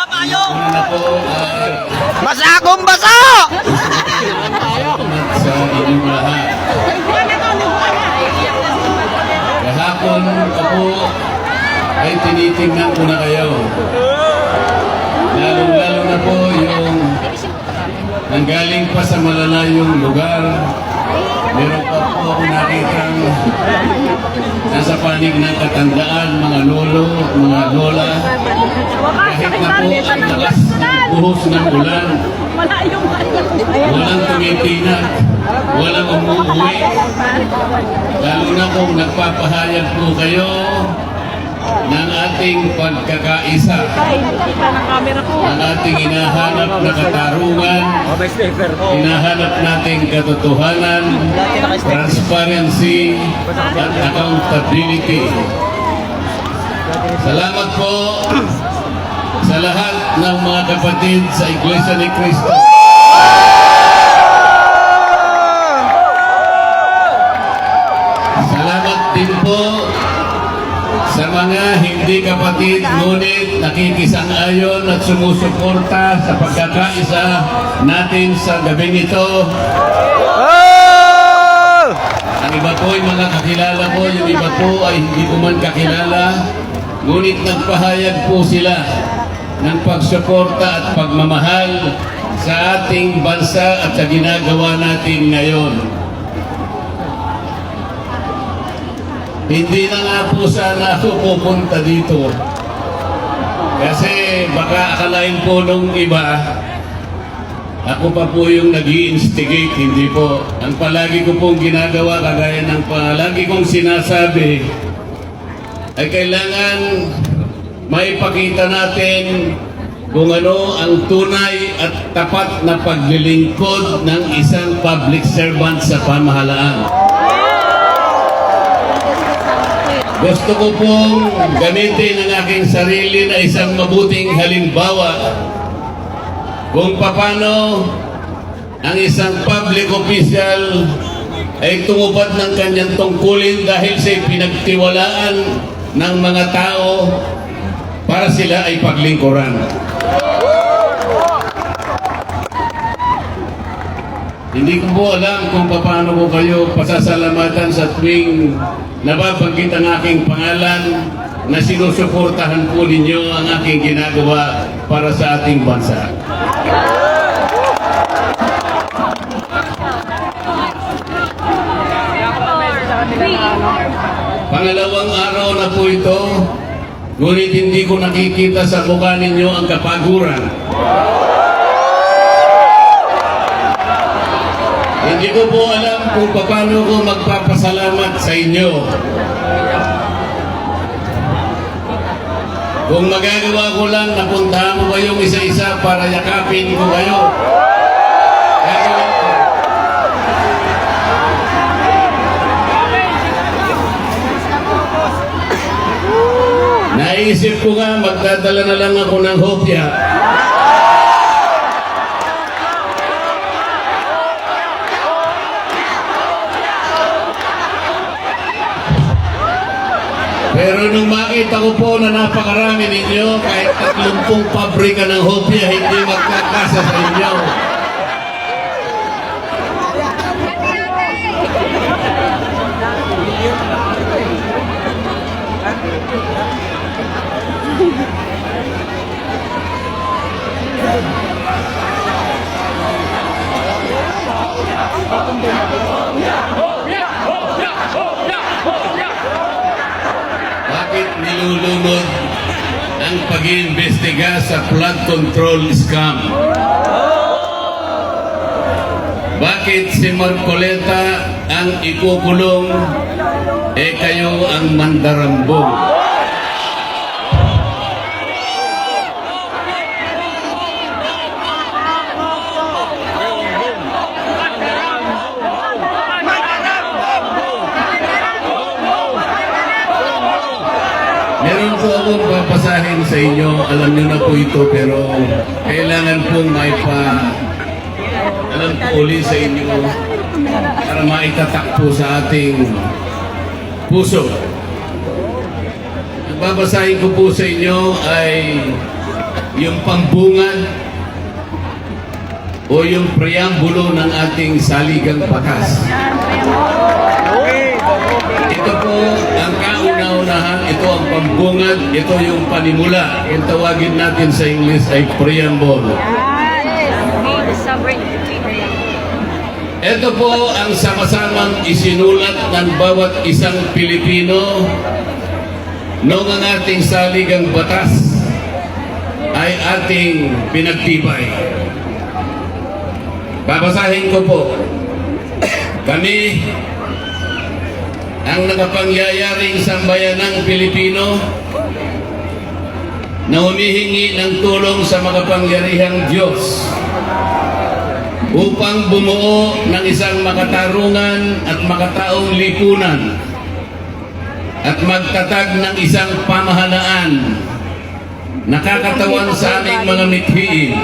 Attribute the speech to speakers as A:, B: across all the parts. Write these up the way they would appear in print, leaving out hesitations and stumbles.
A: Una na po,
B: Basa akong basa!
A: sa inyong lahat. Kahapon pa po ay tinitingnan ko na kayo. Lalo-lalo na po yung nanggaling pa sa malalayong lugar. Meron pa po ako nakitang nasa panig ng katandaan, mga lolo, mga lola. Kahit na po ang lakas ng buhos ng ulan, walang tumitinag, walang umuwi. Lalo na kung nagpapahayag po kayo ng ating pagkakaisa, ng ating hinahanap na katarungan, hinahanap nating katotohanan, transparency, at accountability. Salamat po sa lahat ng mga kapatid sa Iglesia ni Cristo. Salamat din po sa mga hindi kapatid ngunit nakikisang-ayon at sumusuporta sa pagkakaisa natin sa gabing ito. Ang iba po ay mga kakilala ko, yung iba po ay hindi ko man kakilala, ngunit nagpahayag po sila ng pagsuporta at pagmamahal sa ating bansa at sa ginagawa natin ngayon. Hindi na nga po sana ako pupunta dito. Kasi baka akalain po nung iba, ako pa po yung nag-i-instigate, hindi po. Ang palagi ko pong ginagawa, kagaya ng palagi kong sinasabi, ay kailangan maipakita natin kung ano ang tunay at tapat na paglilingkod ng isang public servant sa pamahalaan. Gusto ko pong gamitin ang aking sarili na isang mabuting halimbawa kung paano ang isang public official ay tumupad ng kanyang tungkulin dahil sa pinagtiwalaan ng mga tao para sila ay paglingkuran. Hindi ko po alam kung paano ko kayo pasasalamatan sa tuwing nababanggit ang aking pangalan na sinusuportahan po ninyo ang aking ginagawa para sa ating bansa. Pangalawang araw na po ito, ngunit hindi ko nakikita sa mukha ninyo ang kapaguran. Hindi ko po alam kung paano ko magpapasalamat sa inyo. Kung magagawa ko lang, napuntahan ko kayong isa-isa para yakapin ko kayo. Naisip ko nga, magdadala na lang ako ng hopya. Pero nung makita ko po na napakarami ninyo, kahit 30 pabrika ng hopya, hindi magkakasa sa inyo. Bakit nilulunod ang pag-iimbestiga sa flood control scam? Bakit si Marcoleta ang ikukulong, kayo ang mandarambong? Meron po akong papasahin sa inyo, alam nyo na po ito, pero kailangan pong alam po uli sa inyo para maitatak po sa ating puso. Ang babasahin ko po sa inyo ay yung pambungad o yung preambulo ng ating saligang batas. Ito po ang kauna-unahan, ito ang pambungad, ito yung panimula. Yung tawagin natin sa English ay preamble. Ito po ang sama-samang isinulat ng bawat isang Pilipino noong ang ating saligang batas ay ating pinagtibay. Babasahin ko po. Kami, ang nakapangyariang sambayanang Pilipino na humihingi ng tulong sa makapangyarihang Diyos upang bumuo ng isang makatarungan at makataong lipunan at magtatag ng isang pamahalaan nakakatawan sa aming mga mithiin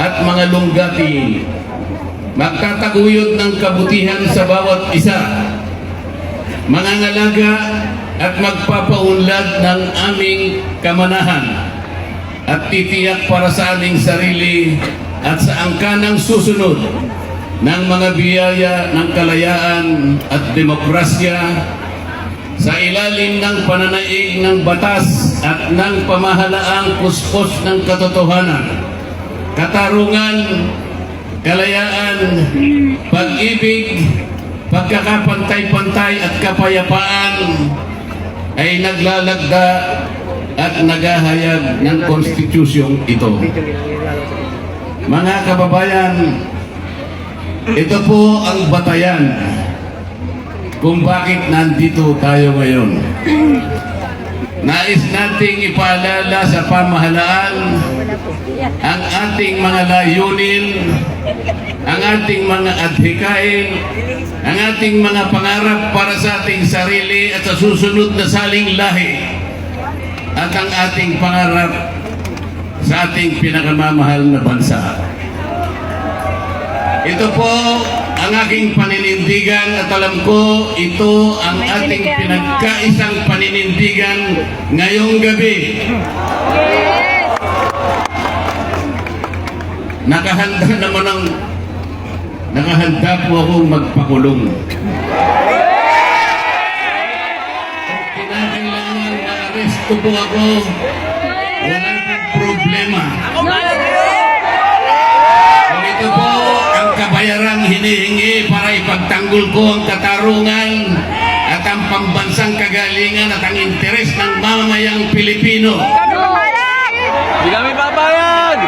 A: at mga lunggati, magtataguyod ng kabutihan sa bawat isa, mangangalaga at magpapaunlad ng aming kamanahan at titiyak para sa aming sarili at sa angkanang susunod ng mga biyaya ng kalayaan at demokrasya sa ilalim ng pananaig ng batas at ng pamahalaang puspos ng katotohanan, katarungan, kalayaan, pag-ibig, pagkakapantay-pantay at kapayapaan ay naglalagda at naghahayag ng konstitusyong ito. Mga kababayan, ito po ang batayan kung bakit nandito tayo ngayon. Nais nating ipaalala sa pamahalaan ang ating mga layunin, ang ating mga adhikain, ang ating mga pangarap para sa ating sarili at sa susunod na saling lahi, at ang ating pangarap sa ating pinakamamahal na bansa. Ito po ang aking paninindigan at alam ko ito ang ating pinagkaisang paninindigan ngayong gabi. Nakahanda po akong magpakulong. Kung kinakailangan ma-aresto po ako, wala pong problema. Kung ito po ang kabayarang hinihingi para ipagtanggol ko ang katarungan at ang pambansang kagalingan at ang interes ng mamamayang Pilipino.
B: Hindi kami papayag!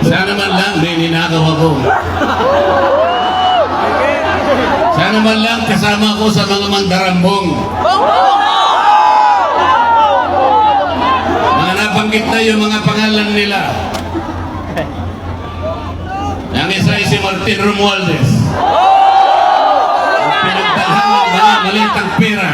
A: Sana man lang, may ninakaw ako. Sana man lang kasama ko sa mga mandarambong. Mga nabanggit na yung mga pangalan nila. Yang isa ay si Martin Romualdez. Pinagdalhan ng mga malitang pera.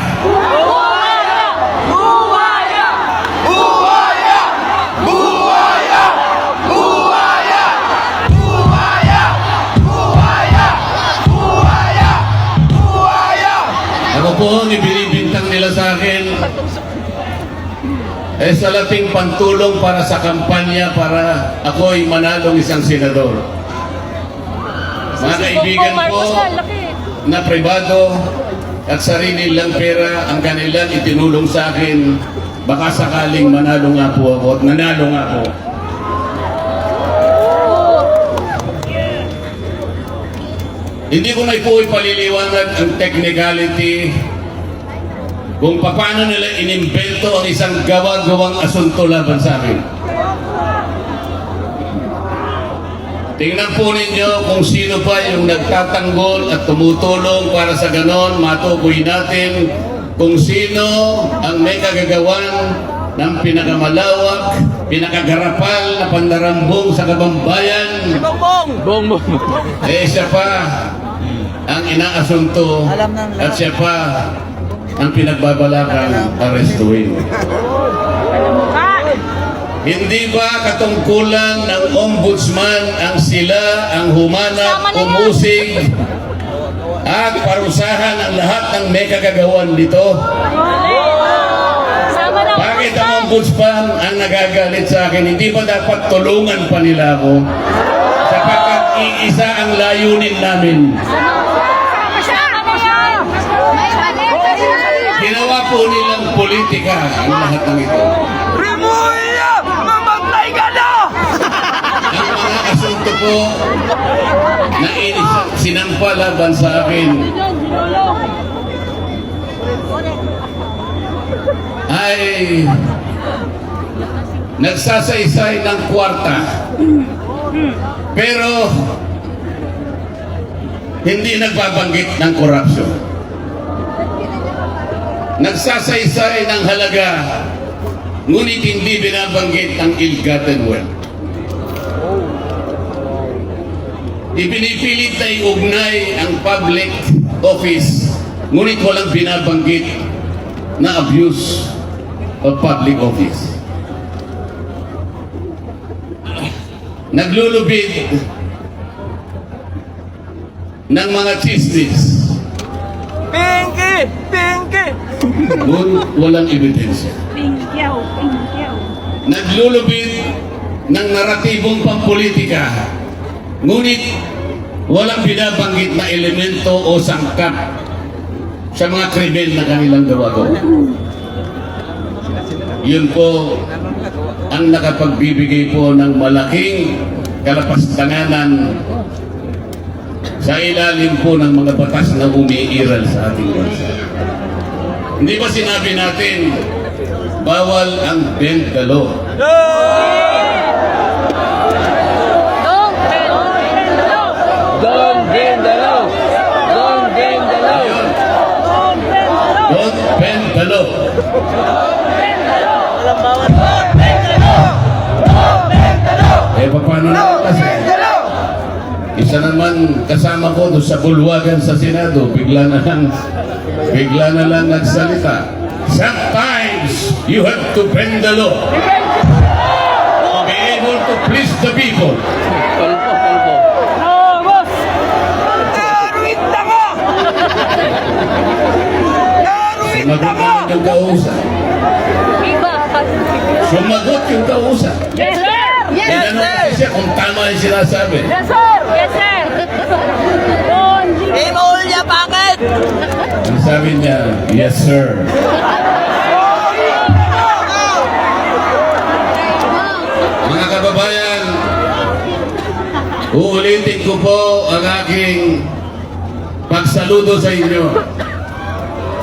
A: Ako po ang ibinibintang nila sa akin ay sa lating pantulong para sa kampanya para ako ay manalong isang senador. Mga kaibigan ko na pribado at sarili lang pera ang kanilang itinulong sa akin, baka sakaling manalo nga po ako at nanalo nga po. Hindi ko na po ipaliliwanag ang technicality kung paano nila inimbento ang isang gawa-gawang asunto laban sa akin. Tingnan po ninyo kung sino pa yung nagtatanggol at tumutulong para sa ganon, matukoy natin kung sino ang may kagagawan ng pinakamalawak, pinakagarapal na pandarambong sa kabambayan,
B: Bong.
A: eh siya pa ang inaasunto at siya pa ang pinagbabalakang arestuin. Hindi ba katungkulan ng ombudsman ang sila ang humanap, umusig at parusahan ang lahat ng may kagagawan nito? Bakit ang ombudsman ang nagagalit sa akin? Hindi ba dapat tulungan pa nila ako? Sapagkat iisa ang layunin namin. Ginawa po nilang politika ang lahat ng ito.
B: Remulla! Mamatay ka na!
A: Ang mga asunto po na sinampa laban sa akin ay nagsasaysay ng kwarta. Pero hindi nagbabanggit ng korupsyon. Nagsasaysay ng halaga, ngunit hindi binabanggit ang ill-gotten wealth. Ipinipilit na iugnay ang public office, ngunit walang binabanggit na abuse of public office. Naglulubid ng mga chismis,
B: Pinky!
A: ngunit walang ebidensya. Naglulubid ng naratibong pampolitika, ngunit walang binabanggit na elemento o sangkap sa mga krimen na kanilang gawa. Yun po ang nakapagbibigay po ng malaking kalapastanganan sa ilalim po ng mga batas na umiiral sa ating bansa. Hindi ba sinabi natin, bawal ang bend the law?
B: Don't bend the law! Don't bend the law!
A: Ayun. Don't bend the law. Eh, paano na kasi? Isa naman kasama ko doon sa bulwagan sa Senado, bigla na lang nagsalita. Sometimes you have to bend the law to be able to please the people.
B: Kalpo.
A: Sumagot na yung kausap. Sumagot yung kausap.
C: Yes, sir! Yes,
A: Tinanong
C: sir!
A: kasi siya kung tama yung sinasabi.
C: Yes, sir! Yes, sir!
B: Remulla, bakit?
A: Ang sabi niya, yes sir. Mga kababayan, uulitin ko po ang aking pagsaludo sa inyo,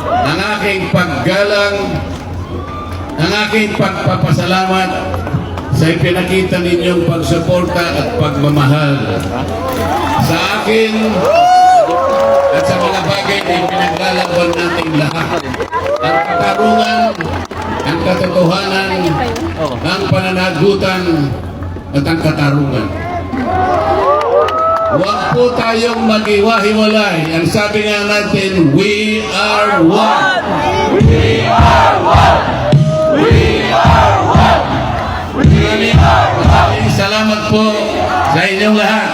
A: ang aking paggalang, ang aking pagpapasalamat sa ipinakita ninyong pagsuporta at pagmamahal sa akin at sa mga bagay na ipinaglalaban nating lahat. Ang katarungan, ang katotohanan, ang pananagutan at ang katarungan. Huwag po tayong maghiwa-hiwalay. Ang sabi nga natin, we are one. We are one. We are one. Maraming salamat po sa inyong lahat.